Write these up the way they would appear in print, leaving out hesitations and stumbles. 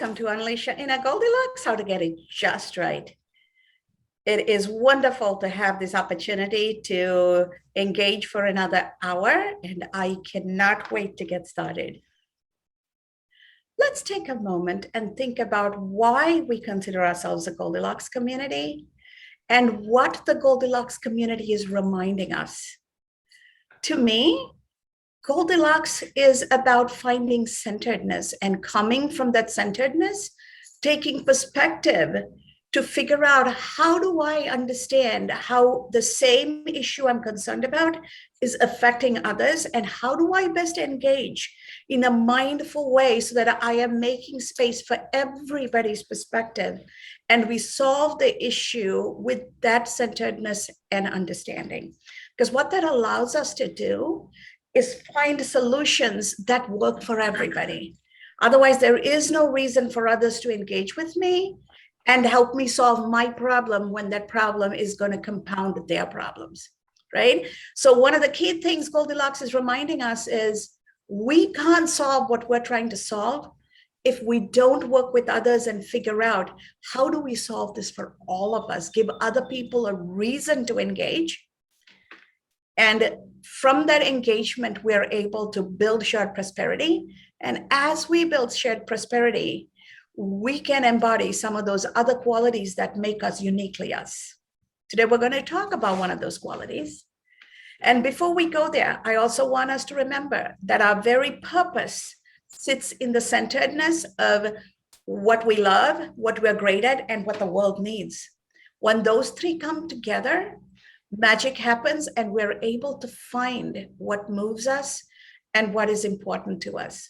Welcome to Unleash Your Inner Goldilocks, how to get it just right. It is wonderful to have this opportunity to engage for another hour, and I cannot wait to get started. Let's take a moment and think about why we consider ourselves a Goldilocks community and what the Goldilocks community is reminding us. To me, Goldilocks is about finding centeredness and coming from that centeredness, taking perspective to figure out how do I understand how the same issue I'm concerned about is affecting others, and how do I best engage in a mindful way so that I am making space for everybody's perspective and we solve the issue with that centeredness and understanding. Because what that allows us to do is find solutions that work for everybody. Otherwise, there is no reason for others to engage with me and help me solve my problem when that problem is going to compound their problems, right? So one of the key things Goldilocks is reminding us is we can't solve what we're trying to solve if we don't work with others and figure out how do we solve this for all of us, give other people a reason to engage. And from that engagement, we're able to build shared prosperity. And as we build shared prosperity, we can embody some of those other qualities that make us uniquely us. Today, we're going to talk about one of those qualities. And before we go there, I also want us to remember that our very purpose sits in the centeredness of what we love, what we're great at, and what the world needs. When those three come together, magic happens and we're able to find what moves us and what is important to us.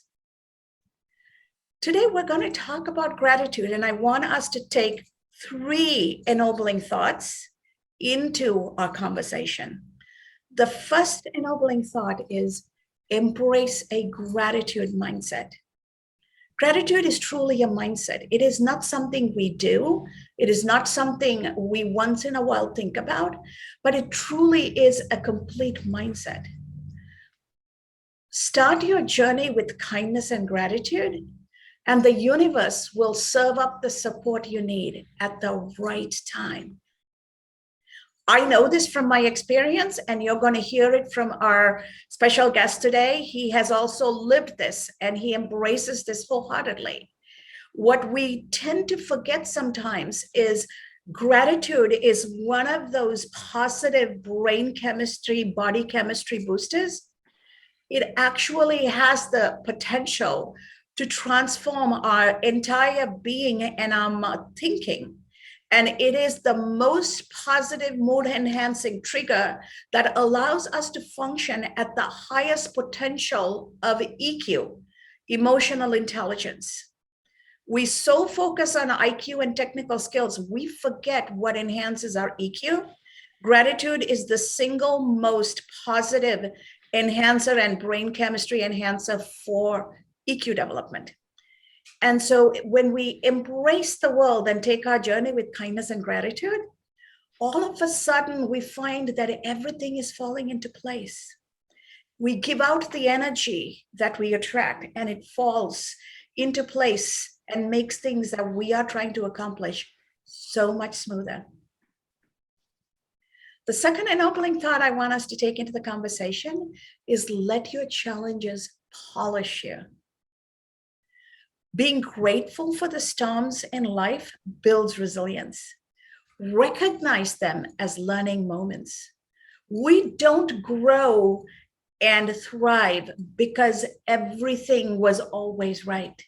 Today, we're going to talk about gratitude, and I want us to take 3 ennobling thoughts into our conversation. The first ennobling thought is embrace a gratitude mindset. Gratitude is truly a mindset. It is not something we do. It is not something we once in a while think about, but it truly is a complete mindset. Start your journey with kindness and gratitude, and the universe will serve up the support you need at the right time. I know this from my experience, and you're going to hear it from our special guest today. He has also lived this, and he embraces this wholeheartedly. What we tend to forget sometimes is gratitude is one of those positive brain chemistry, body chemistry boosters. It actually has the potential to transform our entire being and our thinking. And it is the most positive mood enhancing trigger that allows us to function at the highest potential of EQ, emotional intelligence. We so focus on IQ and technical skills, we forget what enhances our EQ. Gratitude is the single most positive enhancer and brain chemistry enhancer for EQ development. And so when we embrace the world and take our journey with kindness and gratitude, all of a sudden we find that everything is falling into place. We give out the energy that we attract, and it falls into place and makes things that we are trying to accomplish so much smoother. The second ennobling thought I want us to take into the conversation is let your challenges polish you. Being grateful for the storms in life builds resilience. Recognize them as learning moments. We don't grow and thrive because everything was always right.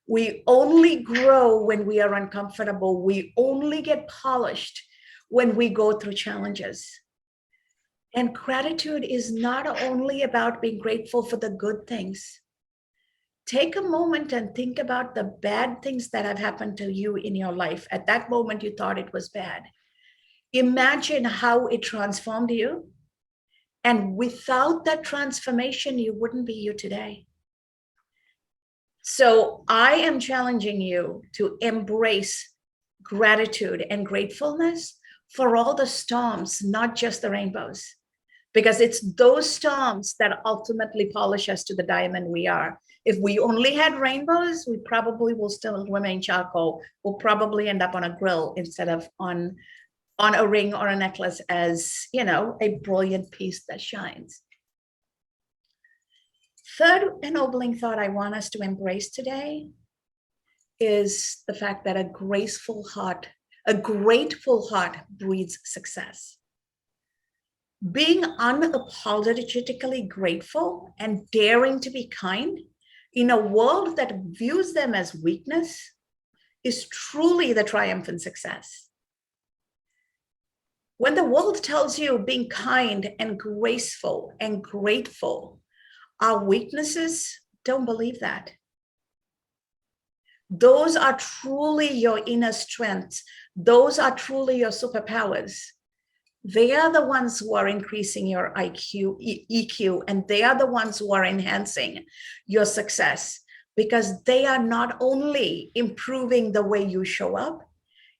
We only grow when we are uncomfortable. We only get polished when we go through challenges. And gratitude is not only about being grateful for the good things. Take a moment and think about the bad things that have happened to you in your life. At that moment, you thought it was bad. Imagine how it transformed you. And without that transformation, you wouldn't be you today. So I am challenging you to embrace gratitude and gratefulness for all the storms, not just the rainbows, because it's those storms that ultimately polish us to the diamond we are. If we only had rainbows, we probably will still remain charcoal. We'll probably end up on a grill instead of on a ring or a necklace as, a brilliant piece that shines. Third ennobling thought I want us to embrace today is the fact that a grateful heart breeds success. Being unapologetically grateful and daring to be kind in a world that views them as weakness is truly the triumphant success. When the world tells you being kind and graceful and grateful are weaknesses, don't believe that. Those are truly your inner strengths. Those are truly your superpowers. They are the ones who are increasing your IQ, EQ, and they are the ones who are enhancing your success, because they are not only improving the way you show up,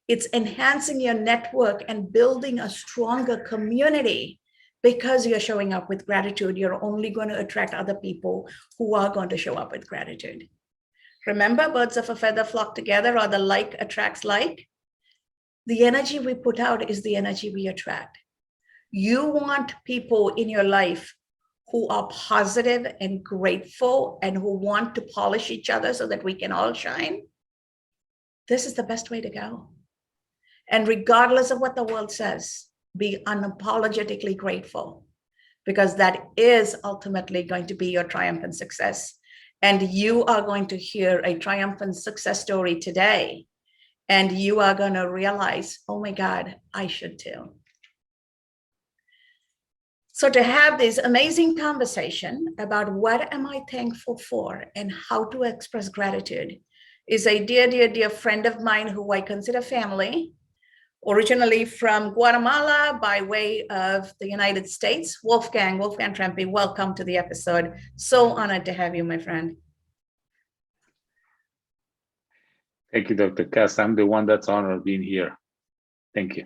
it's enhancing your network and building a stronger community. Because you're showing up with gratitude, you're only going to attract other people who are going to show up with gratitude. Remember, birds of a feather flock together, or the like attracts like. The energy we put out is the energy we attract. You want people in your life who are positive and grateful and who want to polish each other so that we can all shine. This is the best way to go. And regardless of what the world says, be unapologetically grateful, because that is ultimately going to be your triumphant success. And you are going to hear a triumphant success story today. And you are going to realize, oh my God, I should too. So to have this amazing conversation about what am I thankful for and how to express gratitude is a dear, dear, dear friend of mine who I consider family, originally from Guatemala by way of the United States. Wolfgang Trampe, welcome to the episode. So honored to have you, my friend. Thank you, Dr. Cass. I'm the one that's honored being here. Thank you.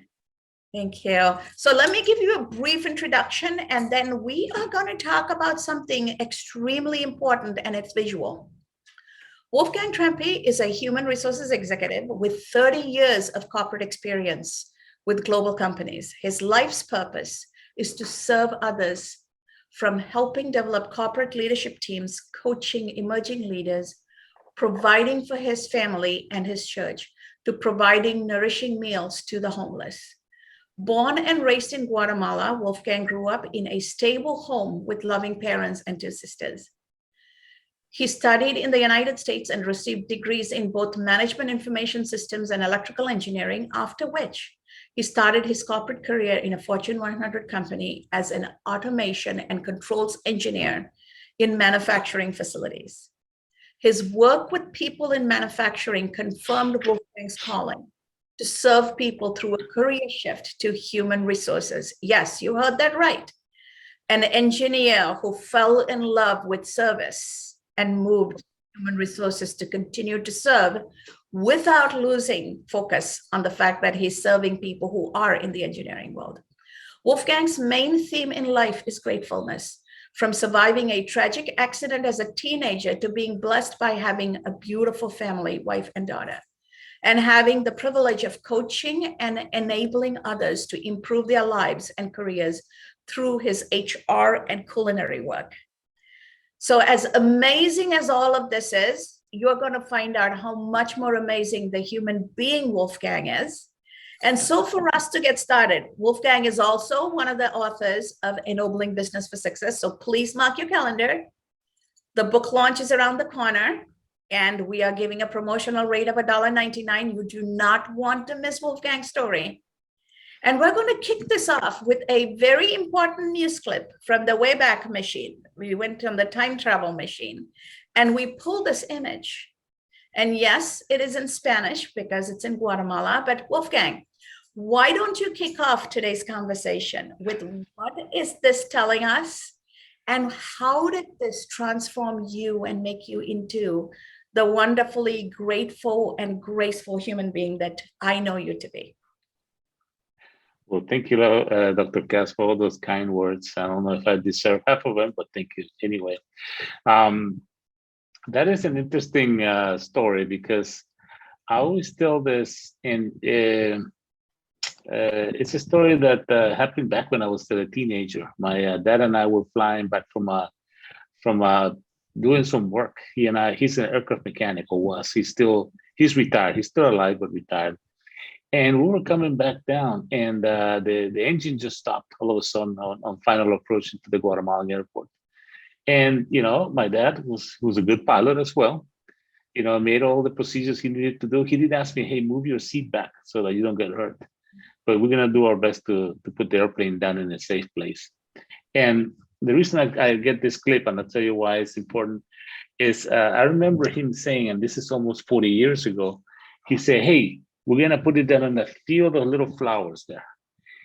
Thank you. So let me give you a brief introduction, and then we are going to talk about something extremely important, and it's visual. Wolfgang Trampe is a human resources executive with 30 years of corporate experience with global companies. His life's purpose is to serve others, from helping develop corporate leadership teams, coaching emerging leaders, providing for his family and his church, to providing nourishing meals to the homeless. Born and raised in Guatemala, Wolfgang grew up in a stable home with loving parents and two sisters. He studied in the United States and received degrees in both management information systems and electrical engineering, after which he started his corporate career in a Fortune 100 company as an automation and controls engineer in manufacturing facilities. His work with people in manufacturing confirmed Wolfgang's calling to serve people through a career shift to human resources. Yes, you heard that right. An engineer who fell in love with service and moved human resources to continue to serve without losing focus on the fact that he's serving people who are in the engineering world. Wolfgang's main theme in life is gratefulness, from surviving a tragic accident as a teenager to being blessed by having a beautiful family, wife and daughter, and having the privilege of coaching and enabling others to improve their lives and careers through his HR and culinary work. So as amazing as all of this is, you're going to find out how much more amazing the human being Wolfgang is. And so for us to get started, Wolfgang is also one of the authors of Ennobling Business for Success. So please mark your calendar. The book launch is around the corner, and we are giving a promotional rate of $1.99. You do not want to miss Wolfgang's story. And we're going to kick this off with a very important news clip from the Wayback Machine. We went on the time travel machine, and we pulled this image. And yes, it is in Spanish because it's in Guatemala, but Wolfgang, why don't you kick off today's conversation with what is this telling us, and how did this transform you and make you into the wonderfully grateful and graceful human being that I know you to be? Well, thank you, Dr. Cass, for all those kind words. I don't know if I deserve half of them, but thank you anyway. That is an interesting story because I always tell this, and it's a story that happened back when I was still a teenager. My dad and I were flying back from doing some work. He's an aircraft mechanic, or was. He's retired. He's still alive but retired. And we were coming back down, and the engine just stopped all of a sudden on final approach to the Guatemalan airport. And my dad was a good pilot as well. Made all the procedures he needed to do. He did ask me, "Hey, move your seat back so that you don't get hurt." But we're gonna do our best to put the airplane down in a safe place. And the reason I get this clip, and I'll tell you why it's important, is I remember him saying, and this is almost 40 years ago, he said, "Hey, we're gonna put it down in a field of little flowers there."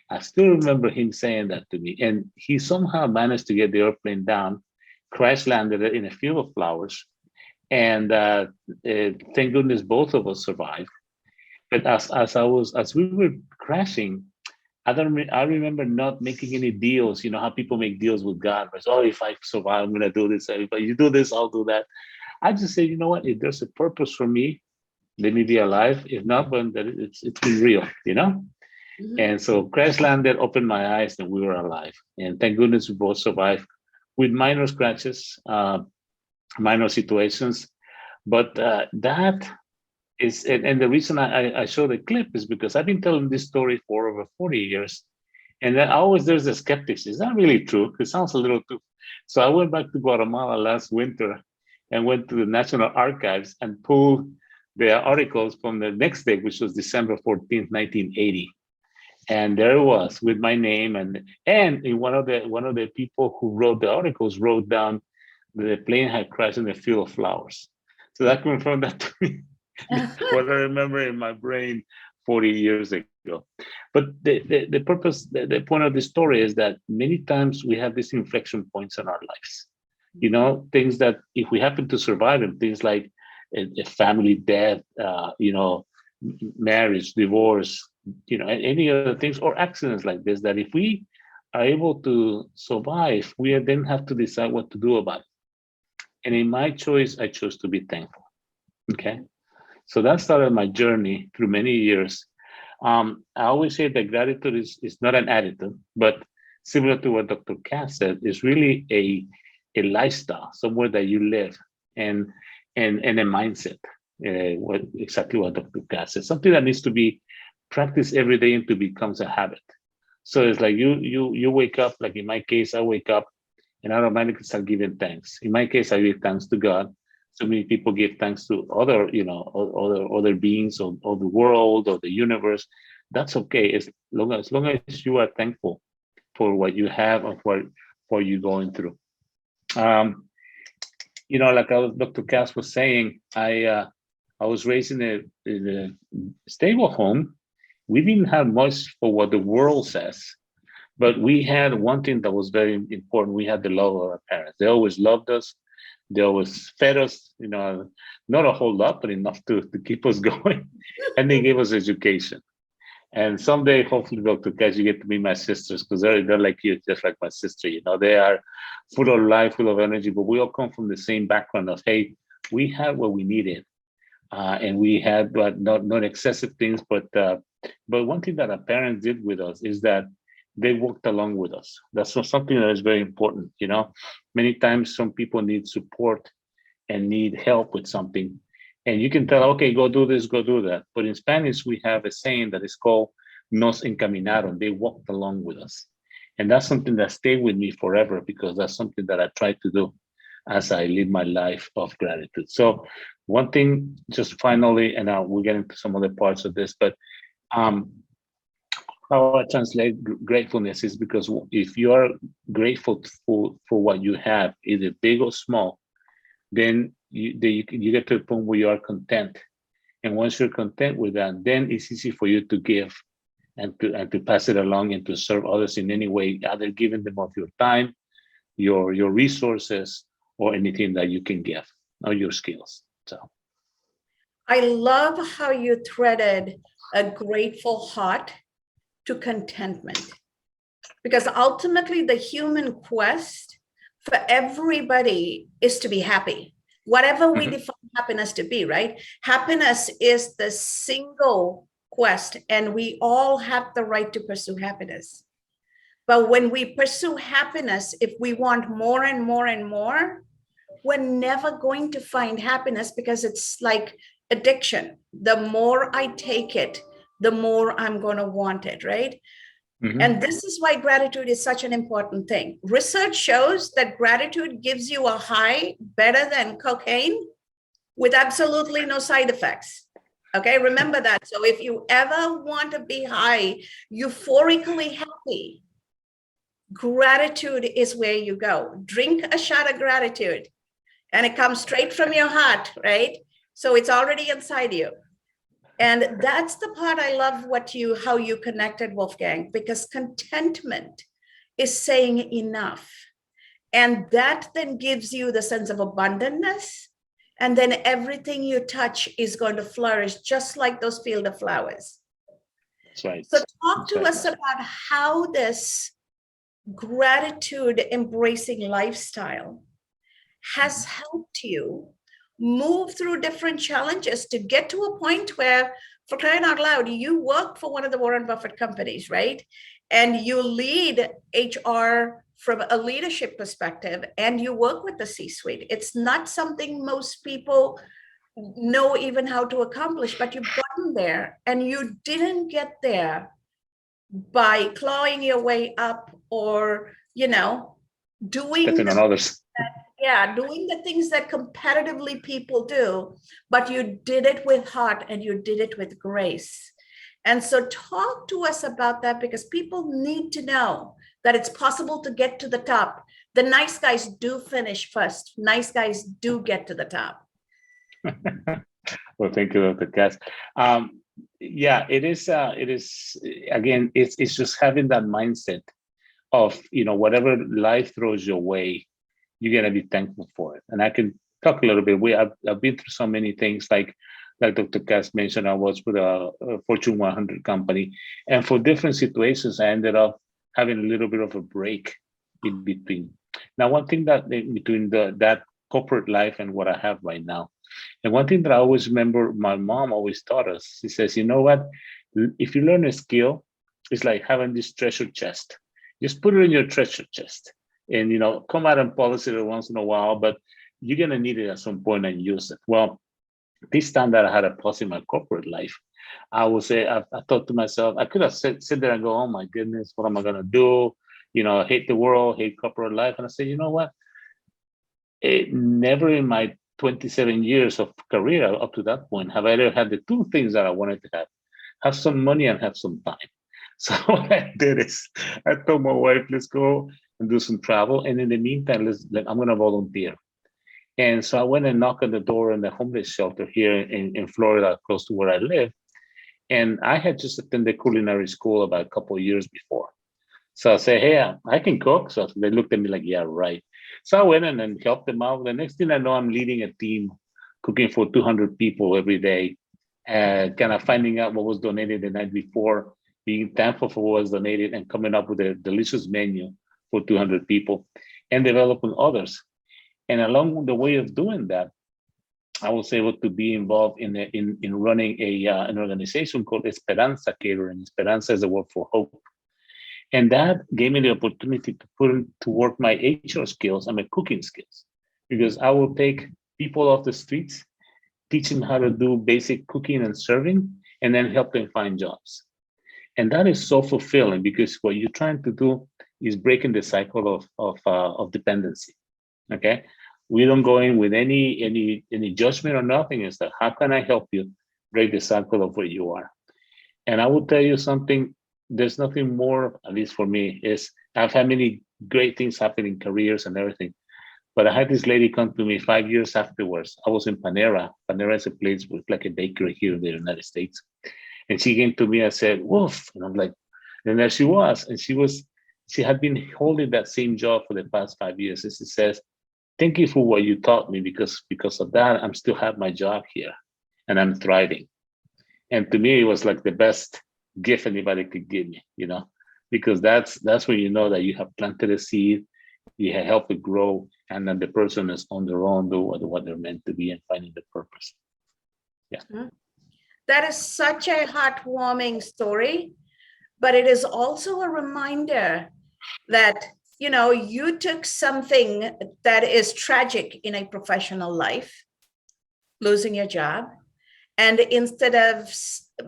I still remember him saying that to me. And he somehow managed to get the airplane down, crash landed it in a field of flowers. And thank goodness both of us survived. But as we were crashing, I remember not making any deals. You know how people make deals with God. It's, oh, if I survive, I'm gonna do this. If you do this, I'll do that. I just say, you know what? If there's a purpose for me, let me be alive. If not, then it's been real. Mhm. And so crash landed, opened my eyes, and we were alive. And thank goodness we both survived with minor scratches, minor situations. But that is, and the reason I show the clip is because I've been telling this story for over 40 years. And then always there's a skeptics. Is that really true? It sounds a little too. So I went back to Guatemala last winter and went to the National Archives and pulled the articles from the next day, which was December 14th, 1980. And there it was with my name, and in one of the people who wrote the articles wrote down the plane had crashed in a field of flowers. So that confirmed that to me. What I remember in my brain 40 years ago. But the purpose, the point of the story is that many times we have these inflection points in our lives. Things that if we happen to survive them, things like a family death, marriage, divorce, any other things or accidents like this, that if we are able to survive, we then have to decide what to do about it. And in my choice, I chose to be thankful. Okay. So that started my journey through many years. I always say that gratitude is not an attitude, but similar to what Dr. Cass said, is really a lifestyle, somewhere that you live, and a mindset. Exactly what Dr. Cass said, something that needs to be practiced every day until it becomes a habit. So it's like you wake up, like in my case, I wake up and automatically start giving thanks. In my case, I give thanks to God. So many people give thanks to other beings or the world or the universe. That's okay, as long as you are thankful for what you have and for you going through. Like Dr. Cass was saying, I was raised in a stable home. We didn't have much for what the world says, but we had one thing that was very important. We had the love of our parents. They always loved us. They always fed us, not a whole lot, but enough to keep us going. And they gave us education. And someday, hopefully, Dr. Cash, you get to meet my sisters, because they're like you, just like my sister. They are full of life, full of energy, but we all come from the same background of, hey, we had what we needed. And we had, but not excessive things, but one thing that our parents did with us is that they walked along with us. That's something that is very important. Many times some people need support and need help with something, and you can tell, okay, go do this, go do that. But in Spanish, we have a saying that is called "nos encaminaron." They walked along with us, and that's something that stayed with me forever, because that's something that I try to do as I live my life of gratitude. So one thing, just finally, and we'll get into some other parts of this, but how I translate gratefulness is because if you are grateful for what you have, either big or small, then you get to the point where you are content. And once you're content with that, then it's easy for you to give and to pass it along and to serve others in any way, either giving them of your time, your resources, or anything that you can give, or your skills. So I love how you threaded a grateful heart to contentment, because ultimately the human quest for everybody is to be happy. whatever we Mhm. define happiness to be, right? Happiness is the single quest, and we all have the right to pursue happiness. But when we pursue happiness, if we want more and more and more, we're never going to find happiness, because it's like addiction. The more I take it, the more I'm going to want it, right? Mhm. And this is why gratitude is such an important thing. Research shows that gratitude gives you a high better than cocaine with absolutely no side effects. Okay, remember that. So if you ever want to be high, euphorically happy, gratitude is where you go. Drink a shot of gratitude, and it comes straight from your heart, right? So it's already inside you. And that's the part I love how you connected, Wolfgang, because contentment is saying enough. And that then gives you the sense of abundantness. And then everything you touch is going to flourish, just like those field of flowers. That's right. So talk That's to right. us about how this gratitude embracing lifestyle has helped you move through different challenges to get to a point where, for crying out loud, you work for one of the Warren Buffett companies, right? And you lead HR from a leadership perspective, and you work with the C-suite. It's not something most people know even how to accomplish, but you've gotten there, and you didn't get there by clawing your way up or, doing Stepping on others. doing the things that competitively people do, but you did it with heart and you did it with grace. And so talk to us about that, because people need to know that it's possible to get to the top. The nice guys do finish first. Nice guys do get to the top. Well, thank you, Dr. Cass. Yeah, it is. Again, it's just having that mindset of, whatever life throws your way, you're gonna be thankful for it. And I can talk a little bit. I've been through so many things, like Dr. Cass mentioned. I was with a Fortune 100 company, and for different situations, I ended up having a little bit of a break in between. Now, one thing that in between that corporate life and what I have right now, and one thing that I always remember, my mom always taught us. She says, you know what? If you learn a skill, it's like having this treasure chest. Just put it in your treasure chest, and come out and polish it once in a while, but you're gonna need it at some point and use it. Well, this time that I had a pause in my corporate life, I would say I thought to myself, I could have sit there and go, oh my goodness, what am I gonna do? Hate the world, hate corporate life. And I said, you know what? It never in my 27 years of career up to that point have I ever had the two things that I wanted to have some money and have some time. So what I did is I told my wife, let's go and do some travel. And in the meantime, I'm going to volunteer. And so I went and knocked on the door in the homeless shelter here in Florida, close to where I live. And I had just attended culinary school about a couple of years before. So I said, hey, I can cook. So they looked at me like, yeah, right. So I went in and helped them out. The next thing I know, I'm leading a team cooking for 200 people every day, kind of finding out what was donated the night before, being thankful for what was donated, and coming up with a delicious menu for 200 people and developing others. And along the way of doing that, I was able to be involved in running an organization called Esperanza Catering. Esperanza is a word for hope. And that gave me the opportunity to put to work my HR skills and my cooking skills, because I will take people off the streets, teach them how to do basic cooking and serving, and then help them find jobs. And that is so fulfilling, because what you're trying to do is breaking the cycle of dependency. Okay, we don't go in with any judgment or nothing. It's like, how can I help you break the cycle of where you are? And I will tell you something. There's nothing more, at least for me, is I've had many great things happen in careers and everything. But I had this lady come to me 5 years afterwards. I was in Panera. Panera is a place with like a bakery here in the United States. And she came to me and said, Wolf. And I'm like, and there she was. And she had been holding that same job for the past 5 years. And she says, thank you for what you taught me, because of that, I'm still have my job here and I'm thriving. And to me, it was like the best gift anybody could give me, because that's when you know that you have planted a seed you help it grow, and then the person is on their own, do what they're meant to be, and finding the purpose. Yeah. That is such a heartwarming story, but it is also a reminder that, you know, you took something that is tragic in a professional life, losing your job, and instead of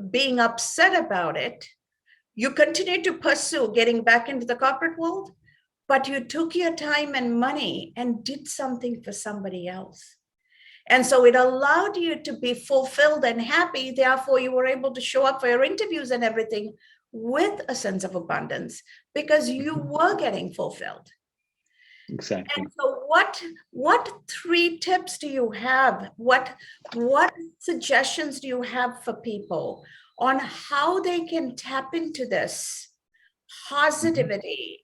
being upset about it, you continue to pursue getting back into the corporate world, but you took your time and money and did something for somebody else. And so it allowed you to be fulfilled and happy. Therefore, you were able to show up for your interviews and everything with a sense of abundance because you were getting fulfilled. Exactly. And so what 3 tips do you have? What suggestions do you have for people on how they can tap into this positivity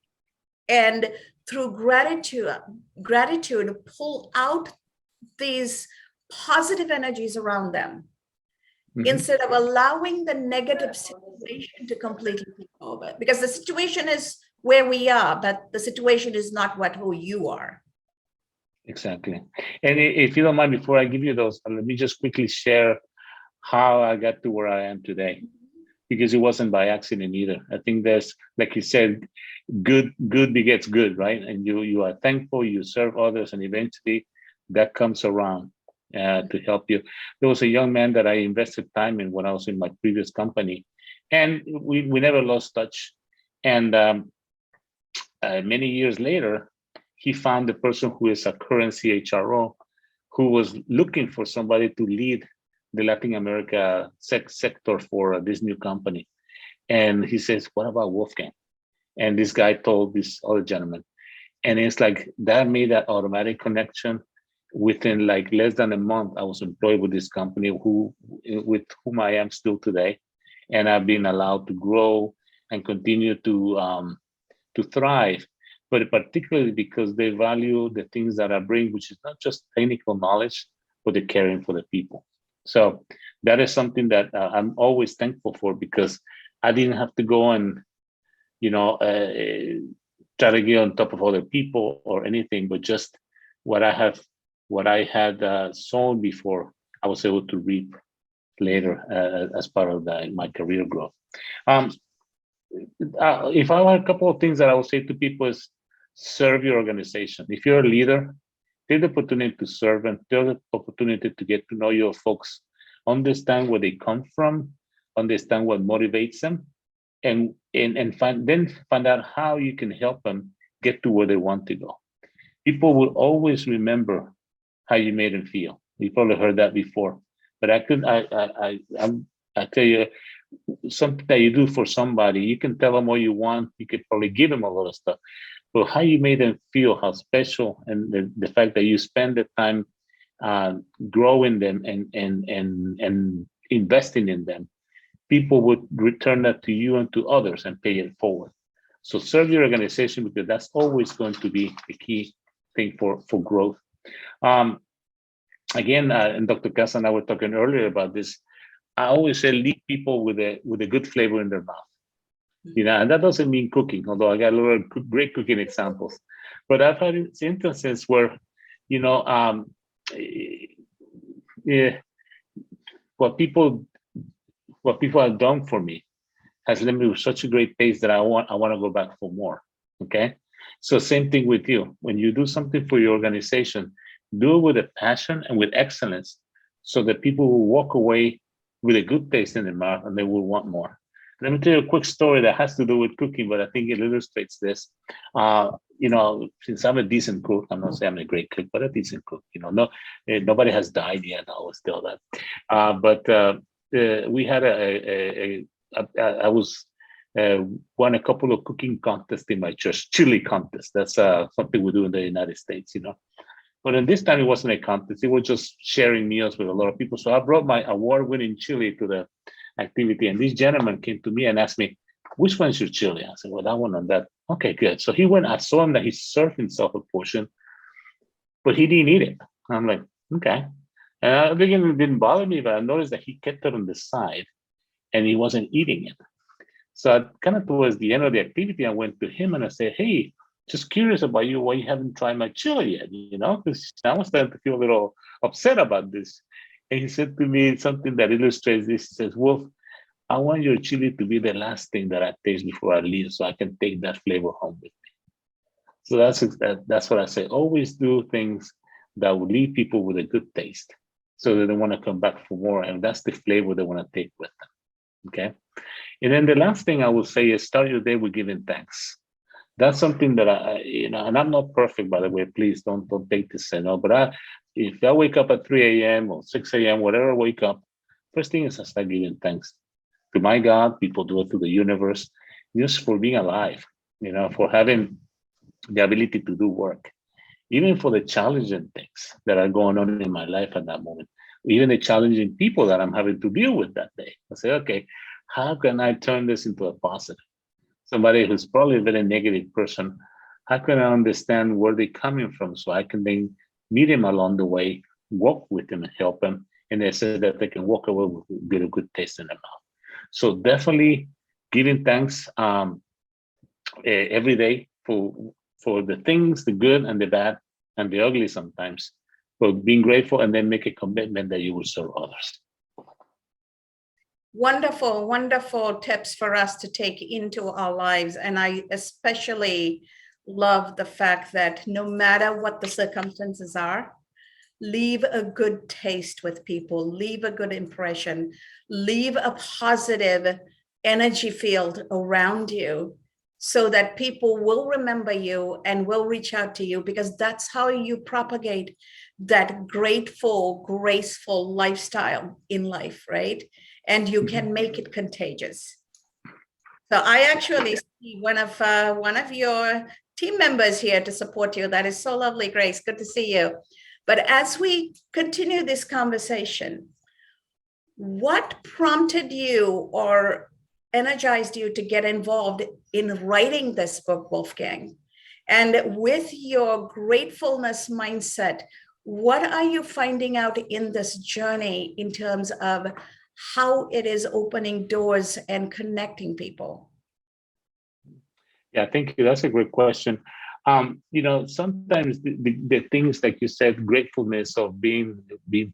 and through gratitude pull out these positive energies around them instead of allowing the negative situation to completely take over? Because the situation is where we are, but the situation is not who you are. Exactly. And if you don't mind, before I give you those, let me just quickly share how I got to where I am today, because it wasn't by accident either. I think there's, like you said, good begets good, right? And you are thankful, you serve others, and eventually that comes around to help you. There was a young man that I invested time in when I was in my previous company, and we never lost touch. And many years later, he found the person who is a current CHRO who was looking for somebody to lead the Latin America sector for this new company. And he says, what about Wolfgang? And this guy told this other gentleman. And it's like that made that automatic connection. Within like less than a month, I was employed with this company with whom I am still today. And I've been allowed to grow and continue to thrive, but particularly because they value the things that I bring, which is not just technical knowledge, but the caring for the people. So that is something that I'm always thankful for, because I didn't have to go and, try to get on top of other people or anything, but just what I had sown before, I was able to reap later as part of my career growth. If I had a couple of things that I would say to people is serve your organization. If you're a leader, take the opportunity to serve and take the opportunity to get to know your folks, understand where they come from, understand what motivates them, and find out how you can help them get to where they want to go. People will always remember how you made them feel. You probably heard that before, but I tell you, something that you do for somebody, you can tell them what you want, you could probably give them a lot of stuff, but how you made them feel, how special, and the fact that you spend the time growing them and investing in them, people would return that to you and to others and pay it forward. So serve your organization, because that's always going to be the key thing for growth. Again, and Dr. Casa and I were talking earlier about this. I always say lead people with a good flavor in their mouth, and that doesn't mean cooking, although I got a lot of great cooking examples. But I've had instances where, what people have done for me has led me with such a great pace that I want to go back for more. Okay, so same thing with you. When you do something for your organization, do it with a passion and with excellence, so that people will walk away with a good taste in their mouth and they will want more. Let me tell you a quick story that has to do with cooking, but I think it illustrates this. Since I'm a decent cook, I'm not saying I'm a great cook, but a decent cook. Nobody has died yet. I always tell that. But we had I was won a couple of cooking contests in my church, chili contests. That's something we do in the United States, But in this time, it wasn't a contest. It was just sharing meals with a lot of people. So I brought my award-winning chili to the activity. And this gentleman came to me and asked me, which one's your chili? I said, well, that one and that. Okay, good. So he went, I saw him that he served himself a portion, but he didn't eat it. I'm like, okay. And at the beginning, it didn't bother me, but I noticed that he kept it on the side and he wasn't eating it. So kind of towards the end of the activity, I went to him and I said, hey, just curious about you, why you haven't tried my chili yet, because I was starting to feel a little upset about this. And he said to me something that illustrates this. He says, Wolf, I want your chili to be the last thing that I taste before I leave, so I can take that flavor home with me. So that's what I say. Always do things that will leave people with a good taste, so that they want to come back for more, and that's the flavor they want to take with them. Okay. And then the last thing I will say is start your day with giving thanks. That's something that and I'm not perfect, by the way. Please don't take this, but if I wake up at 3 a.m. or 6 a.m., whatever I wake up, first thing is I start giving thanks to my God. People do it to the universe, just for being alive, for having the ability to do work, even for the challenging things that are going on in my life at that moment, even the challenging people that I'm having to deal with that day. I say, okay, how can I turn this into a positive? Somebody who's probably a very negative person, how can I understand where they're coming from, so I can then meet them along the way, walk with them and help them, and they say that they can walk away with a good taste in their mouth. So definitely giving thanks every day for the things, the good and the bad and the ugly sometimes, for being grateful, and then make a commitment that you will serve others. Wonderful, wonderful tips for us to take into our lives. And I especially love the fact that no matter what the circumstances are, leave a good taste with people, leave a good impression, leave a positive energy field around you, so that people will remember you and will reach out to you, because that's how you propagate that grateful, graceful lifestyle in life, right? And you can make it contagious. So I actually see one of your team members here to support you. That is so lovely, Grace. Good to see you. But as we continue this conversation, what prompted you or energized you to get involved in writing this book, Wolfgang? And with your gratefulness mindset, what are you finding out in this journey in terms of how it is opening doors and connecting people? Yeah, thank you. That's a great question. Sometimes the things like you said, gratefulness of being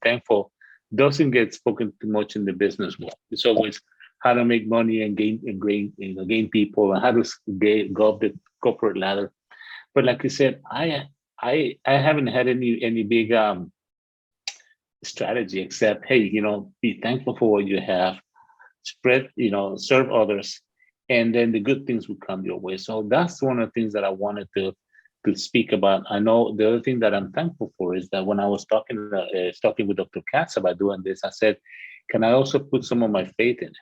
thankful, doesn't get spoken too much in the business world. It's always how to make money and gain people, and how to go up the corporate ladder. But like you said, I haven't had any big strategy, except, hey, be thankful for what you have, spread, serve others, and then the good things will come your way. So that's one of the things that I wanted to speak about. I know the other thing that I'm thankful for is that when I was talking with Dr. Katz about doing this, I said, can I also put some of my faith in it?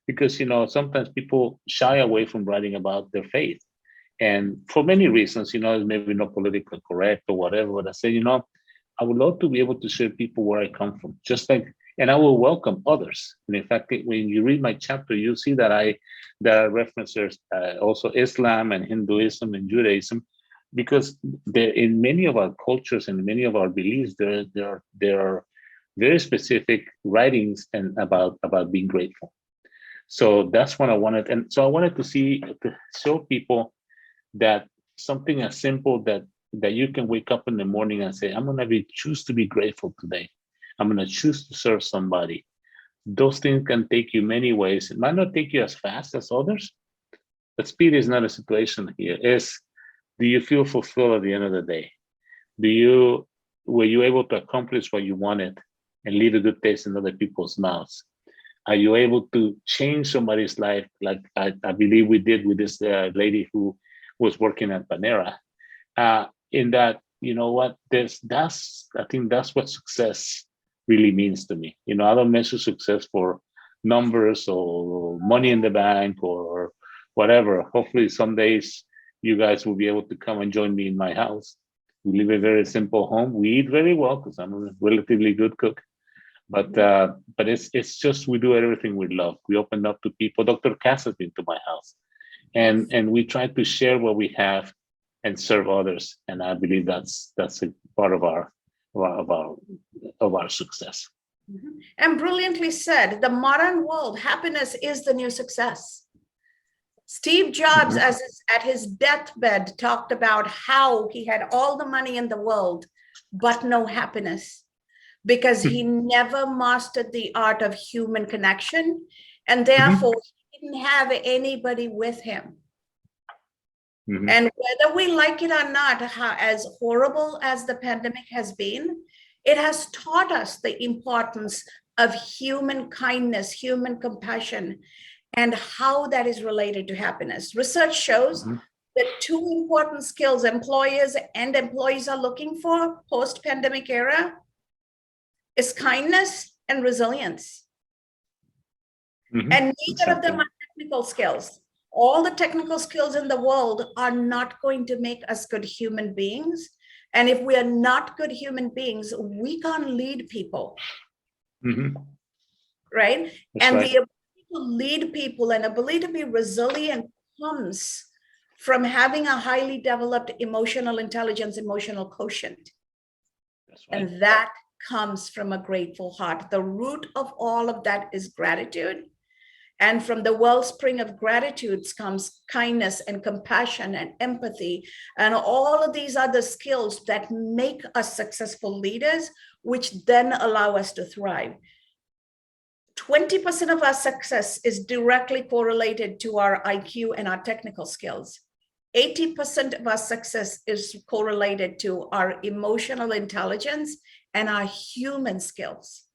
Because sometimes people shy away from writing about their faith, and for many reasons, it's maybe not politically correct or whatever. But I say, I would love to be able to share people where I come from, and I will welcome others. And in fact, when you read my chapter, you'll see that there are references also Islam and Hinduism and Judaism, because in many of our cultures and many of our beliefs, there are very specific writings and about being grateful. So that's what I wanted, and so I wanted to show people that something as simple that you can wake up in the morning and say, I'm going to choose to be grateful today. I'm going to choose to serve somebody. Those things can take you many ways. It might not take you as fast as others, but speed is not a situation here. Do you feel fulfilled at the end of the day? Were you able to accomplish what you wanted and leave a good taste in other people's mouths? Are you able to change somebody's life, like I believe we did with this lady who was working at Panera? In that, I think that's what success really means to me. I don't measure success for numbers or money in the bank or whatever. Hopefully some days you guys will be able to come and join me in my house. We live a very simple home. We eat very well because I'm a relatively good cook. But it's just, we do everything with love. We open up to people. Dr. Cass has been to my house, and we try to share what we have and serve others. And I believe that's a part of our success. And brilliantly said. The modern world, happiness is the new success. Steve Jobs, Mhm. at his deathbed, talked about how he had all the money in the world, but no happiness, because he never mastered the art of human connection. And Mhm. therefore, he didn't have anybody with him. Mhm. And whether we like it or not, as horrible as the pandemic has been, it has taught us the importance of human kindness, human compassion, and how that is related to happiness. Research shows Mhm. that two important skills employers and employees are looking for post-pandemic era is kindness and resilience. Mhm. And neither of them Exactly. are technical skills. All the technical skills in the world are not going to make us good human beings. And if we are not good human beings, we can't lead people, Mhm. right? That's And right. the ability to lead people and ability to be resilient comes from having a highly developed emotional intelligence, emotional quotient. That's right. And that comes from a grateful heart. The root of all of that is gratitude. And from the wellspring of gratitude comes kindness and compassion and empathy and all of these other skills that make us successful leaders, which then allow us to thrive. 20% of our success is directly correlated to our IQ and our technical skills. 80% of our success is correlated to our emotional intelligence and our human skills.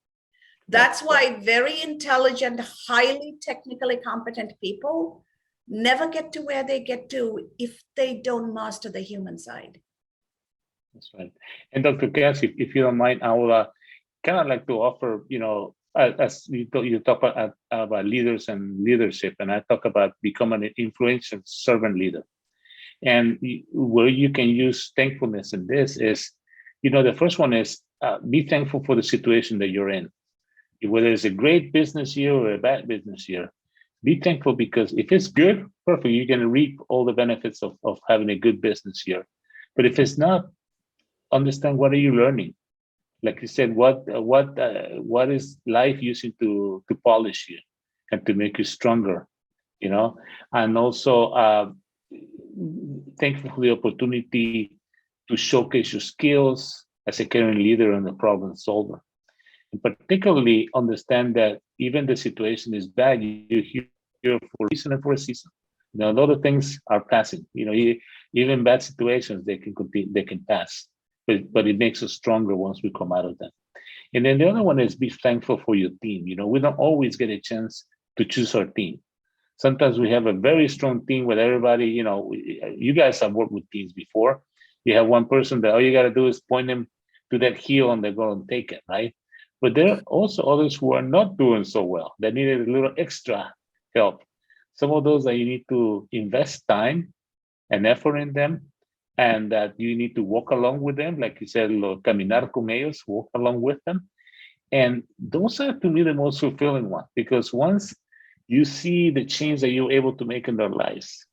That's why very intelligent, highly technically competent people never get to where they get to if they don't master the human side. That's right. And Dr. Cass, if you don't mind, I will kind of like to offer, as you talk about leaders and leadership, and I talk about becoming an influential servant leader. And where you can use thankfulness in this is, the first one is be thankful for the situation that you're in. Whether it's a great business year or a bad business year, be thankful, because if it's good, perfect, you're going to reap all the benefits of having a good business year. But if it's not, understand, what are you learning? Like you said, what is life using to polish you and to make you stronger, and also thankful for the opportunity to showcase your skills as a caring leader and a problem solver. And particularly understand that even the situation is bad, you're here for a reason and for a season. A lot of things are passing. Even bad situations, they can continue, they can pass, but it makes us stronger once we come out of them. And then the other one is be thankful for your team. We don't always get a chance to choose our team. Sometimes we have a very strong team with everybody. You guys have worked with teams before. You have one person that all you got to do is point them to that heel and they're going to take it, right? But there are also others who are not doing so well. They needed a little extra help. Some of those that you need to invest time and effort in them, and that you need to walk along with them, like you said, caminar con ellos, walk along with them. And those are, to me, the most fulfilling one, because once you see the change that you're able to make in their lives,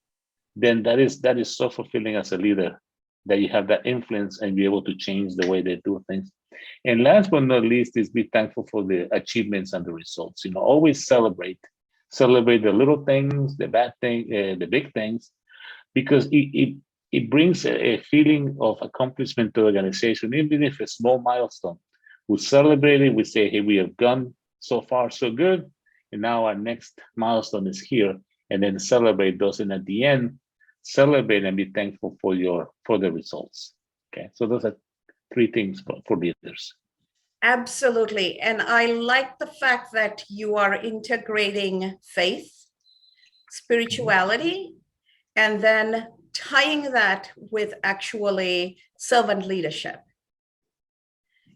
then that is so fulfilling as a leader, that you have that influence and be able to change the way they do things. And last but not least is be thankful for the achievements and the results. Always celebrate the little things, the bad thing, the big things, because it brings a feeling of accomplishment to the organization, even if it's a small milestone. We celebrate it, we say, hey, we have gone so far so good, and now our next milestone is here, and then celebrate those, and at the end, celebrate and be thankful for the results. Okay, so those are three things for leaders. Absolutely. And I like the fact that you are integrating faith, spirituality, and then tying that with actually servant leadership.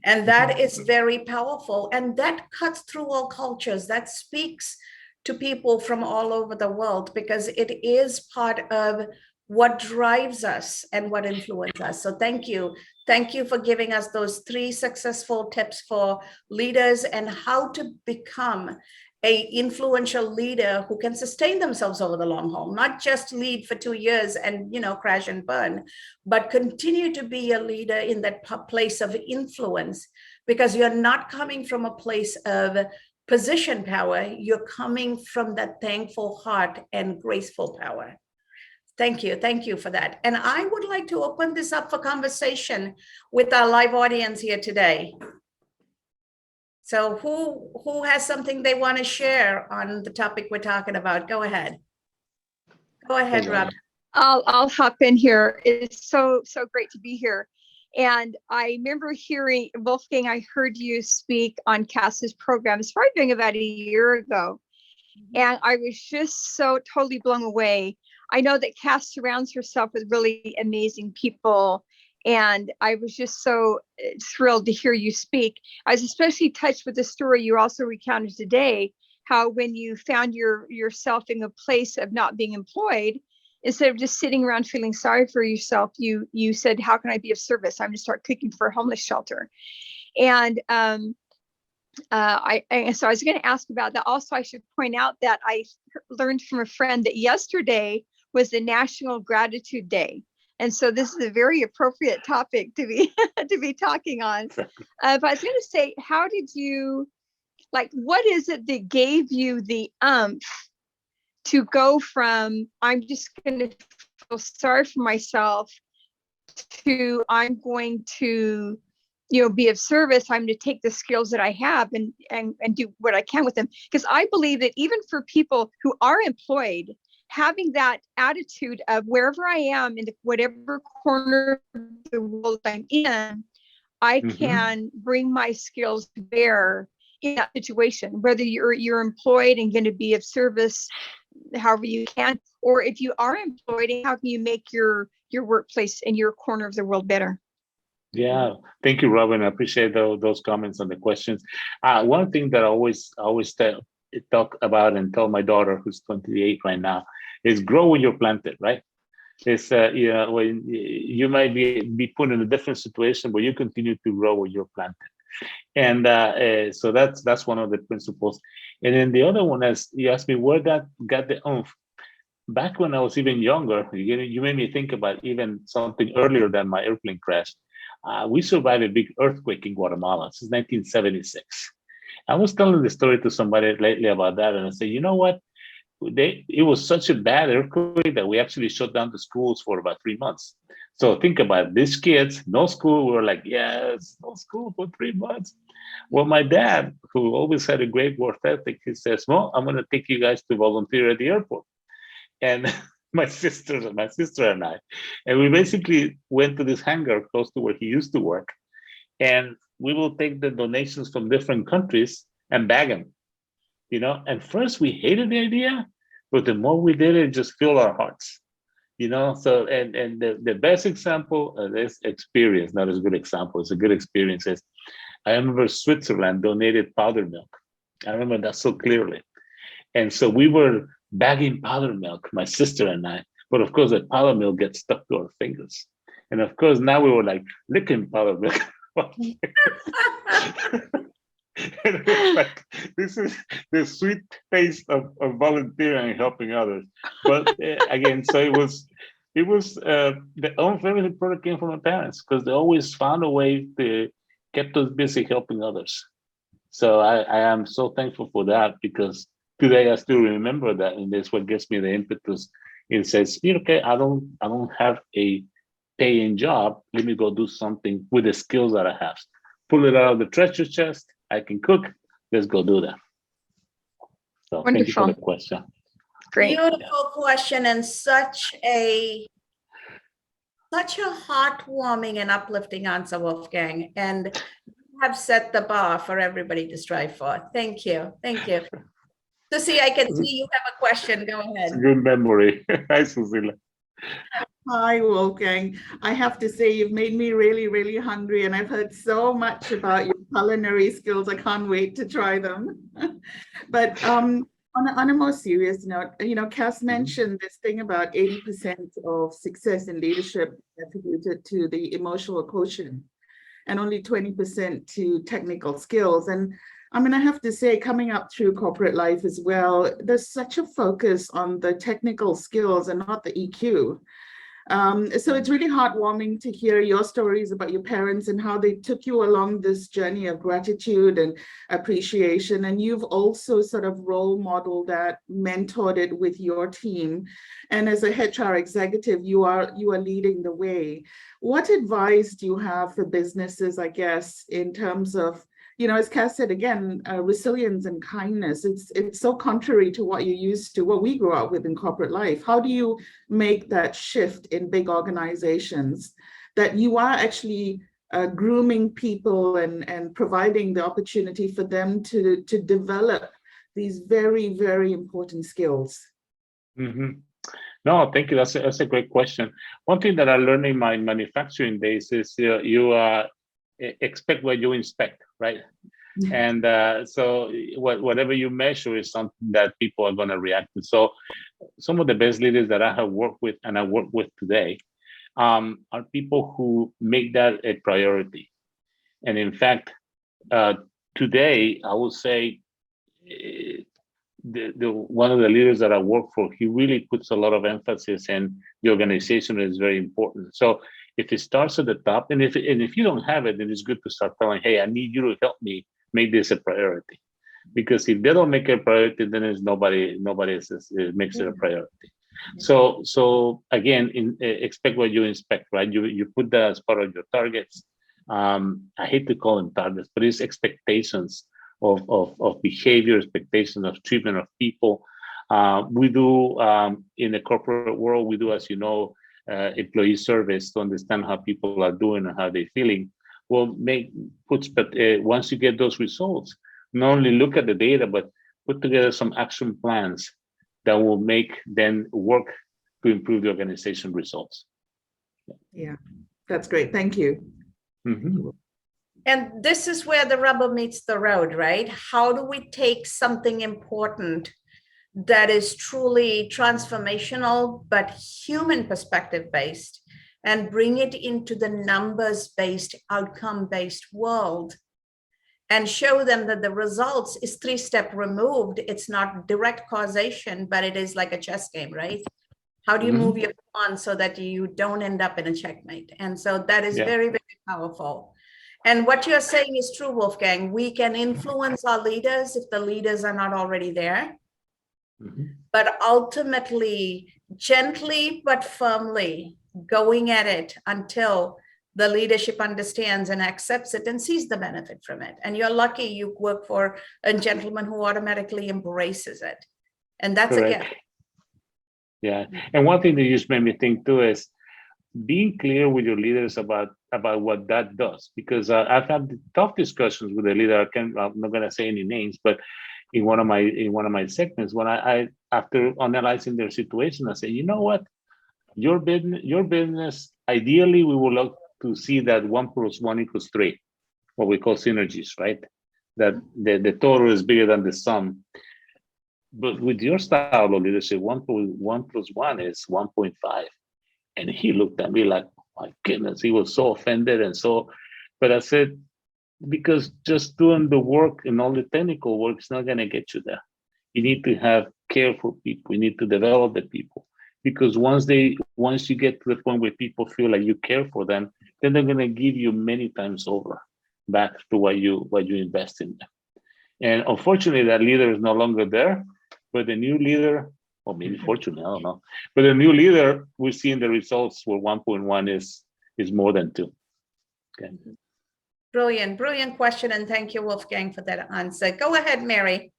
And that is very powerful. And that cuts through all cultures. That speaks to people from all over the world, because it is part of what drives us and what influences us. So thank you. Thank you for giving us those 3 successful tips for leaders and how to become a influential leader who can sustain themselves over the long haul, not just lead for 2 years and crash and burn, but continue to be a leader in that place of influence, because you're not coming from a place of position power, you're coming from that thankful heart and graceful power. Thank you. Thank you for that. And I would like to open this up for conversation with our live audience here today. So who has something they want to share on the topic we're talking about? Go ahead. Go ahead, Rob. I'll hop in here. It's so great to be here. And I remember hearing, Wolfgang, I heard you speak on Cass's program. It's probably been about a year ago. And I was just so totally blown away. I know that Cass surrounds herself with really amazing people. And I was just so thrilled to hear you speak. I was especially touched with the story you also recounted today, how when you found yourself in a place of not being employed, instead of just sitting around feeling sorry for yourself, you said, how can I be of service? I'm going to start cooking for a homeless shelter. And so I was going to ask about that. Also, I should point out that I learned from a friend that yesterday was the National Gratitude Day. And so this is a very appropriate topic to be to be talking on. But I was going to say, how did you, what is it that gave you the to go from, I'm just going to feel sorry for myself, to I'm going to, be of service. I'm going to take the skills that I have and do what I can with them. Because I believe that even for people who are employed, having that attitude of wherever I am in whatever corner of the world I'm in, I can bring my skills to bear in that situation, whether you're employed and going to be of service however you can, or if you are employed, how can you make your workplace and your corner of the world better? Yeah, thank you, Robin. I appreciate those comments and the questions. One thing that I always talk about and tell my daughter, who's 28 right now, is grow when you're planted, right? It's when you might be put in a different situation, but you continue to grow when you're planted. And so that's one of the principles. And then the other one is, you asked me where that got the oomph. Back when I was even younger, you made me think about even something earlier than my airplane crash. We survived a big earthquake in Guatemala since 1976. I was telling the story to somebody lately about that, and I said, you know what? It was such a bad earthquake that we actually shut down the schools for about 3 months. So think about it. These kids, no school. We were like, yes, no school for 3 months. Well, my dad, who always had a great work ethic, he says, well, I'm going to take you guys to volunteer at the airport. And my sister and I, and we basically went to this hangar close to where he used to work. And we will take the donations from different countries and bag them, And first we hated the idea, but the more we did it, just filled our hearts, So, and the best example of this experience, not as good example, it's a good experience, is I remember Switzerland donated powdered milk. I remember that so clearly. And so we were bagging powdered milk, my sister and I, but of course the powdered milk gets stuck to our fingers. And of course now we were like licking powdered milk. And it was like, this is the sweet taste of volunteering and helping others. But again, so it was the own favorite product came from my parents, because they always found a way to keep us busy helping others. So I am so thankful for that, because today I still remember that, and that's what gives me the impetus. It says, okay, I don't have a paying job. Let me go do something with the skills that I have. Pull it out of the treasure chest. I can cook. Let's go do that. So wonderful. Thank you for the question. Great. Beautiful question, and such a heartwarming and uplifting answer, Wolfgang. And you have set the bar for everybody to strive for. Thank you. Thank you. Susie, I can see you have a question. Go ahead. It's a good memory. Hi, Susila. Hi, Wolfgang. I have to say, you've made me really, really hungry, and I've heard so much about your culinary skills. I can't wait to try them. But on a more serious note, Cass mentioned this thing about 80% of success in leadership attributed to the emotional quotient, and only 20% to technical skills. And I mean, I have to say, coming up through corporate life as well, there's such a focus on the technical skills and not the EQ. So it's really heartwarming to hear your stories about your parents and how they took you along this journey of gratitude and appreciation. And you've also sort of role modeled that, mentored it with your team. And as a HR executive, you are leading the way. What advice do you have for businesses, I guess, in terms of, as Cass said again, resilience and kindness? It's so contrary to what you used to, what we grew up with in corporate life. How do you make that shift in big organizations that you are actually grooming people and providing the opportunity for them to develop these very, very important skills? Mm-hmm. No, thank you. That's a great question. One thing that I learned in my manufacturing days is you expect what you inspect, right? And so whatever you measure is something that people are going to react to. So some of the best leaders that I have worked with and I work with today are people who make that a priority. And in fact, today, I would say the one of the leaders that I work for, he really puts a lot of emphasis, and the organization is very important. So if it starts at the top, and if you don't have it, then it's good to start telling, hey, I need you to help me make this a priority. Because if they don't make it a priority, then it's nobody makes it a priority. So again, expect what you inspect, right? You put that as part of your targets. I hate to call them targets, but it's expectations of behavior, expectations of treatment of people. We do in the corporate world, we do, as you know, employee surveys to understand how people are doing and how they're feeling. Well, once you get those results, not only look at the data, but put together some action plans that will make them work to improve the organization results. Yeah, that's great. Thank you. Mm-hmm. And this is where the rubber meets the road, right? How do we take something important that is truly transformational, but human perspective based, and bring it into the numbers based, outcome based world, and show them that the results is 3-step removed. It's not direct causation, but it is like a chess game, right? How do you move your pawn so that you don't end up in a checkmate? And so that is very, very powerful. And what you're saying is true, Wolfgang. We can influence our leaders if the leaders are not already there. But ultimately, gently but firmly going at it until the leadership understands and accepts it and sees the benefit from it. And you're lucky you work for a gentleman who automatically embraces it. And that's a gift. Yeah. And one thing that you just made me think too is being clear with your leaders about what that does, because I've had tough discussions with a leader. I'm not going to say any names, but in one of my segments, when I after analyzing their situation, I say, you know what, your business, ideally, we would love to see that 1 + 1 = 3, what we call synergies, right? That the total is bigger than the sum. But with your style of leadership, 1 + 1 is 1.5. And he looked at me like, my goodness, he was so offended. But I said, because just doing the work and all the technical work is not going to get you there. You need to have care for people. You need to develop the people. Because once you get to the point where people feel like you care for them, then they're going to give you many times over back to what you invest in them. And unfortunately, that leader is no longer there. But the new leader, or maybe fortunately, I don't know. But the new leader, we're seeing the results where 1.1 is more than 2. Okay. Brilliant question. And thank you, Wolfgang, for that answer. Go ahead, Mary.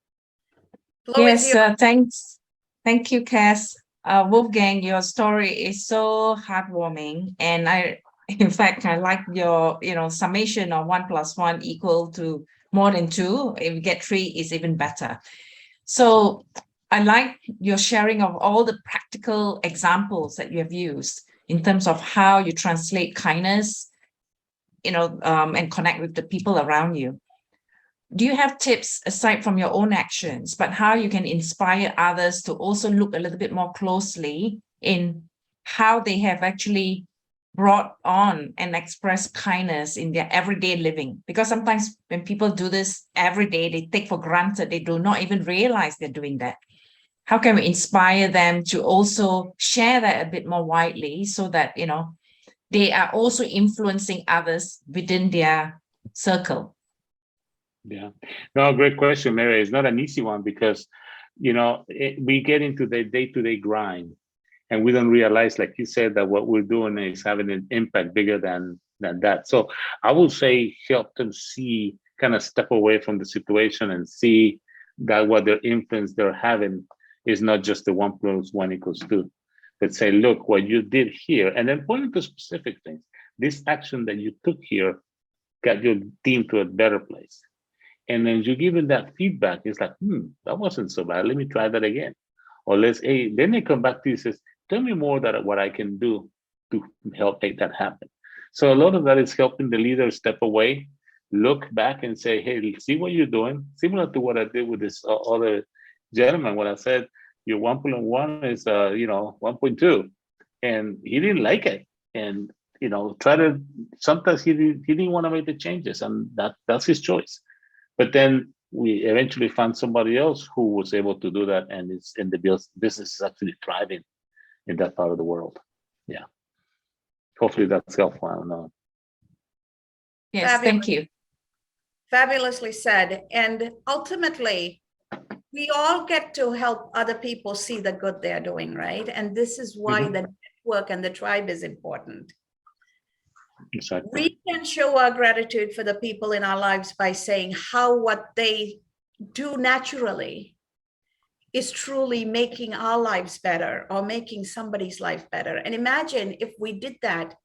Floor is Yes, yours. thanks. Thank you, Cass. Wolfgang, your story is so heartwarming. And in fact, I like your, summation of 1 + 1 = more than 2. If you get 3, it's even better. So I like your sharing of all the practical examples that you have used in terms of how you translate kindness, and connect with the people around you. Do you have tips aside from your own actions, but how you can inspire others to also look a little bit more closely in how they have actually brought on and expressed kindness in their everyday living? Because sometimes when people do this every day, they take for granted, they do not even realize they're doing that. how can we inspire them to also share that a bit more widely so that, you know, they are also influencing others within their circle? Yeah, no, great question, Mary. It's not an easy one because, you know, we get into the day-to-day grind and we don't realize, like you said, that what we're doing is having an impact bigger than that. So I would say help them see, kind of step away from the situation and see that what their influence they're having is not just the 1 + 1 = 2. But say, look, what you did here, and then point to specific things. This action that you took here got your team to a better place. And then you give them that feedback. It's like, that wasn't so bad. Let me try that again. Or then they come back to you and says, tell me more that what I can do to help make that happen. So a lot of that is helping the leader step away, look back and say, hey, see what you're doing. Similar to what I did with this other gentleman, when I said, your 1 + 1 is 1.2. And he didn't like it. And, you know, sometimes he didn't want to make the changes, and that's his choice. But then we eventually found somebody else who was able to do that, and the business is actually thriving in that part of the world. Yeah. Hopefully that's helpful. I don't know. Yes, Fabulous. thank you. Fabulously said. And ultimately, we all get to help other people see the good they're doing, right? And this is why the network and the tribe is important. Exactly. We can show our gratitude for the people in our lives by saying how what they do naturally is truly making our lives better or making somebody's life better. And imagine if we did that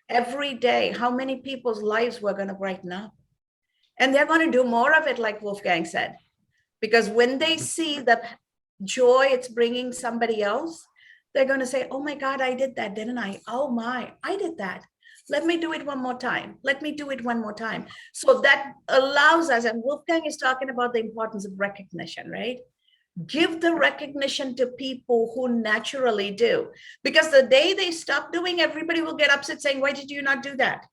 every day, how many people's lives were going to brighten up. And they're going to do more of it, like Wolfgang said, because when they see the joy it's bringing somebody else, they're going to say, oh my God, I did that, didn't I? Oh my, I did that. Let me do it one more time. Let me do it one more time. So that allows us, and Wolfgang is talking about the importance of recognition, right? Give the recognition to people who naturally do, because the day they stop doing, everybody will get upset saying, why did you not do that?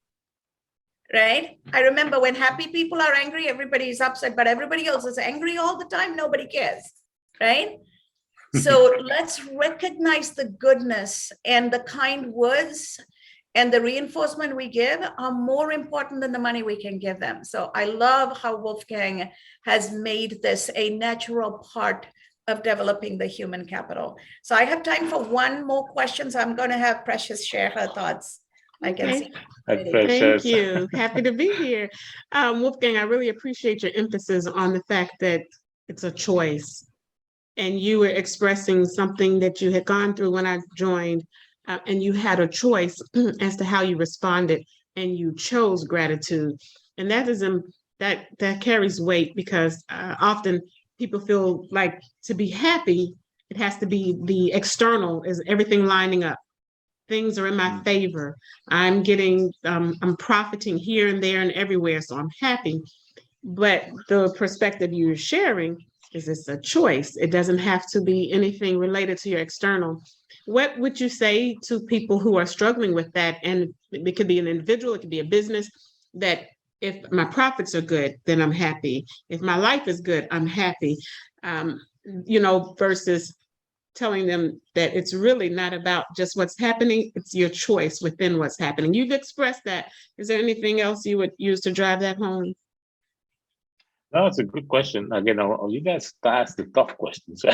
Right? I remember when happy people are angry, everybody is upset, but everybody else is angry all the time. Nobody cares, right? So let's recognize the goodness, and the kind words and the reinforcement we give are more important than the money we can give them. So I love how Wolfgang has made this a natural part of developing the human capital. So I have time for one more question. So I'm going to have Precious share her thoughts. I can see. Thank you. Happy to be here. Wolfgang, I really appreciate your emphasis on the fact that it's a choice. And you were expressing something that you had gone through when I joined, and you had a choice as to how you responded, and you chose gratitude. And that is that carries weight, because often people feel like to be happy, it has to be the external, is everything lining up. Things are in my favor. I'm profiting here and there and everywhere, so I'm happy. But the perspective you're sharing is it's a choice. It doesn't have to be anything related to your external. What would you say to people who are struggling with that? And it could be an individual, it could be a business, that if my profits are good, then I'm happy. If my life is good, I'm happy. Versus telling them that it's really not about just what's happening, it's your choice within what's happening. You've expressed that. Is there anything else you would use to drive that home? No, it's a good question. Again, you guys ask the tough questions.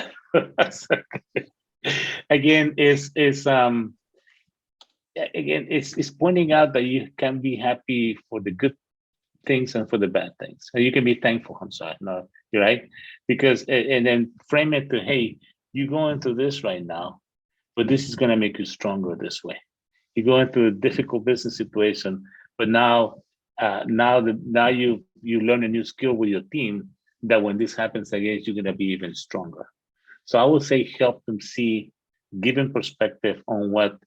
Again, it's pointing out that you can be happy for the good things and for the bad things. And you can be thankful. I'm sorry, no, you're right. Because and then frame it to, hey, you're going through this right now, but this is going to make you stronger this way. You're going through a difficult business situation, but now you learn a new skill with your team that when this happens again, you're going to be even stronger. So I would say help them see, give them perspective on what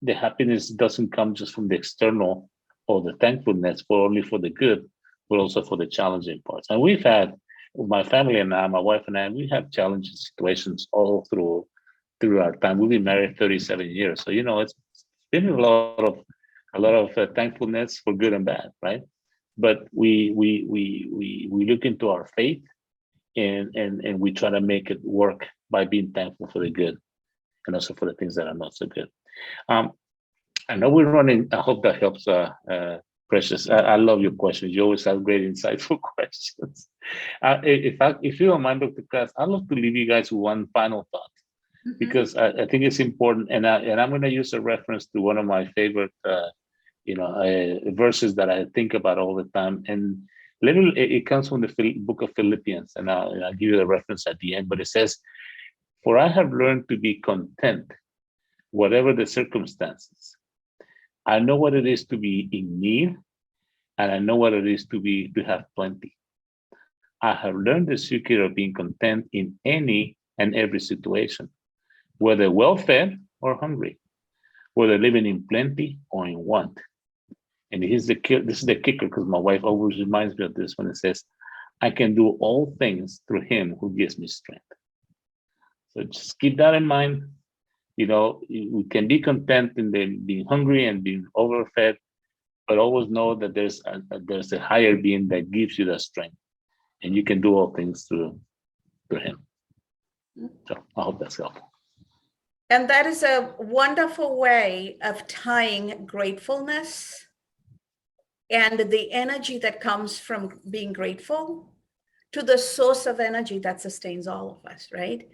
the happiness doesn't come just from the external or the thankfulness, but only for the good, but also for the challenging parts. And we've had, my family and I, my wife and I, we have challenging situations all through our time. We've been married 37 years. So, it's been a lot of thankfulness for good and bad, right? But we look into our faith and we try to make it work by being thankful for the good and also for the things that are not so good. I know we're running. I hope that helps, Precious. I love your questions. You always have great, insightful questions. If you don't mind, Dr. Cass, I'd love to leave you guys with one final thought, because I think it's important, and I'm going to use a reference to one of my favorite, verses that I think about all the time, and literally it comes from the book of Philippians, and I'll give you the reference at the end. But it says, "For I have learned to be content, whatever the circumstances. I know what it is to be in need, and I know what it is to have plenty. I have learned the secret of being content in any and every situation, whether well-fed or hungry, whether living in plenty or in want." And this is the kicker, because my wife always reminds me of this when it says, "I can do all things through him who gives me strength." So just keep that in mind. We can be content in being hungry and being overfed, but always know that there's a higher being that gives you that strength, and you can do all things through him. So I hope that's helpful. And that is a wonderful way of tying gratefulness and the energy that comes from being grateful to the source of energy that sustains all of us, right?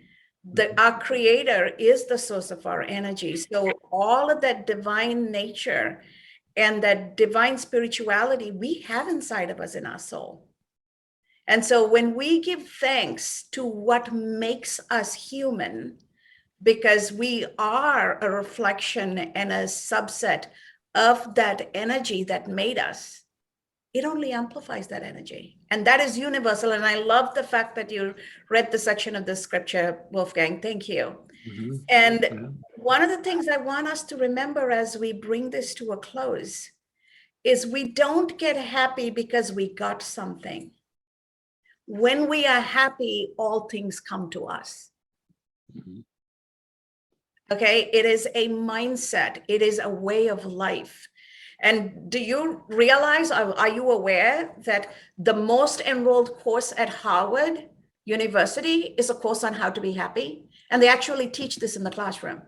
Our creator is the source of our energy. So all of that divine nature and that divine spirituality we have inside of us in our soul. And so when we give thanks to what makes us human, because we are a reflection and a subset of that energy that made us, it only amplifies that energy. And that is universal. And I love the fact that you read the section of the scripture, Wolfgang. Thank you. And one of the things I want us to remember as we bring this to a close is we don't get happy because we got something. When we are happy, all things come to us. Okay, it is a mindset. It is a way of life. And do you realize, are you aware that the most enrolled course at Harvard University is a course on how to be happy? And they actually teach this in the classroom,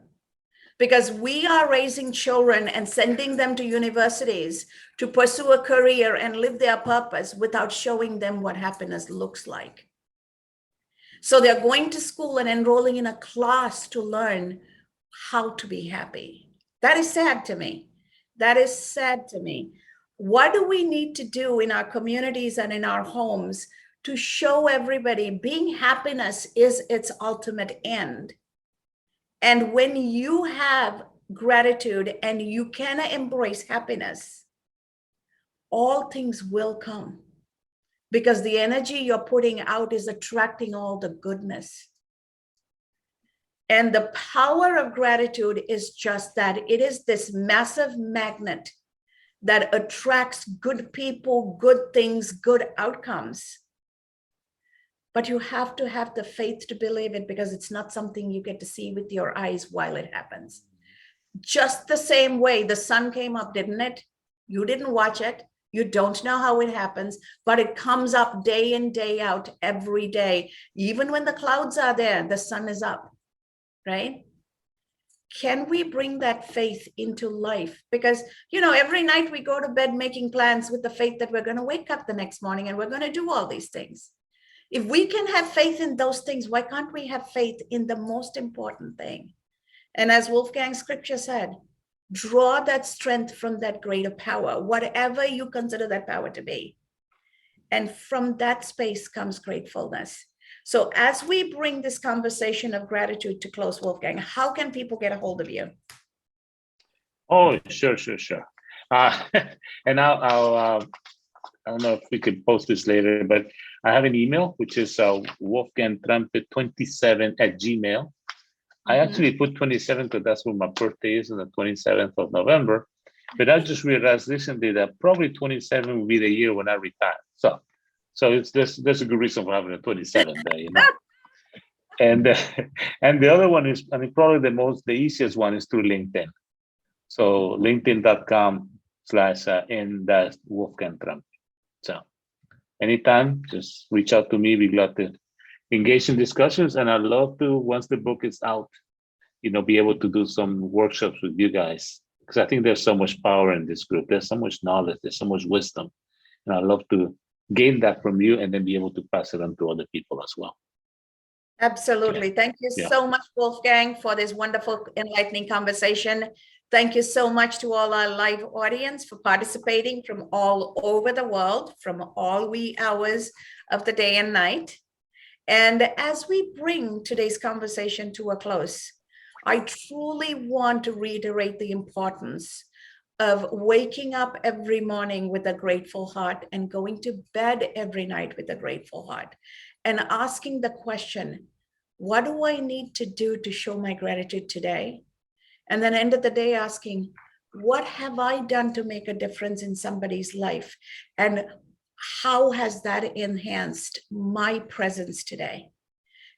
because we are raising children and sending them to universities to pursue a career and live their purpose without showing them what happiness looks like. So they're going to school and enrolling in a class to learn how to be happy. That is sad to me. That is sad to me. What do we need to do in our communities and in our homes to show everybody being happiness is its ultimate end? And when you have gratitude and you can embrace happiness, all things will come, because the energy you're putting out is attracting all the goodness. And the power of gratitude is just that. It is this massive magnet that attracts good people, good things, good outcomes. But you have to have the faith to believe it, because it's not something you get to see with your eyes while it happens. Just the same way the sun came up, didn't it? You didn't watch it. You don't know how it happens, but it comes up day in, day out, every day. Even when the clouds are there, the sun is up. Right? Can we bring that faith into life? Because, every night we go to bed making plans with the faith that we're going to wake up the next morning and we're going to do all these things. If we can have faith in those things, why can't we have faith in the most important thing? And as Wolfgang's scripture said, draw that strength from that greater power, whatever you consider that power to be. And from that space comes gratefulness. So as we bring this conversation of gratitude to close, Wolfgang, how can people get a hold of you? Oh, sure. And I don't know if we could post this later, but I have an email, which is Wolfgang Trampe 27@gmail.com. I actually put 27 because that's what my birthday is, on the 27th of November. But I just realized recently that probably 27 will be the year when I retire. So it's there's a good reason for having a 27 there, And the other one is, probably the easiest one is through LinkedIn. So linkedin.com/n-Wolfgang Trampe. So anytime, just reach out to me. We'd love to engage in discussions. And I'd love to, once the book is out, be able to do some workshops with you guys, because I think there's so much power in this group. There's so much knowledge, there's so much wisdom. And I'd love to gain that from you and then be able to pass it on to other people as well. Absolutely. Thank you so much, Wolfgang, for this wonderful, enlightening conversation. Thank you so much to all our live audience for participating from all over the world, from all wee hours of the day and night. And as we bring today's conversation to a close, I truly want to reiterate the importance of waking up every morning with a grateful heart and going to bed every night with a grateful heart, and asking the question, what do I need to do to show my gratitude today? And then end of the day asking, what have I done to make a difference in somebody's life? And how has that enhanced my presence today?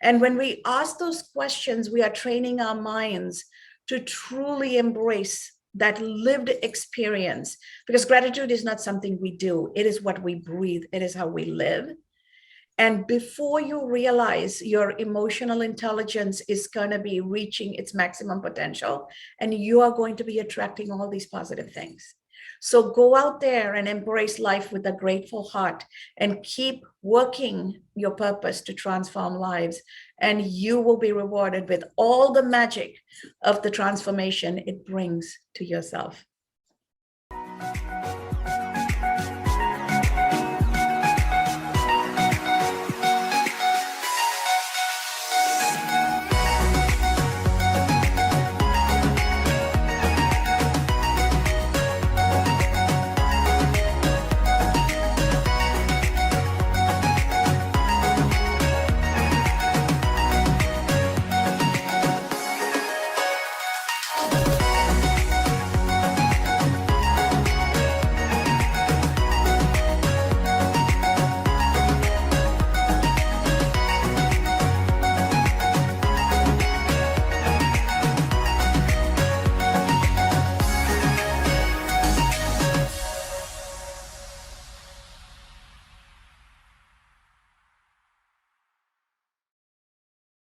And when we ask those questions, we are training our minds to truly embrace that lived experience, because gratitude is not something we do. It is what we breathe. It is how we live. And before you realize, your emotional intelligence is going to be reaching its maximum potential, and you are going to be attracting all these positive things. So go out there and embrace life with a grateful heart and keep working your purpose to transform lives. And you will be rewarded with all the magic of the transformation it brings to yourself.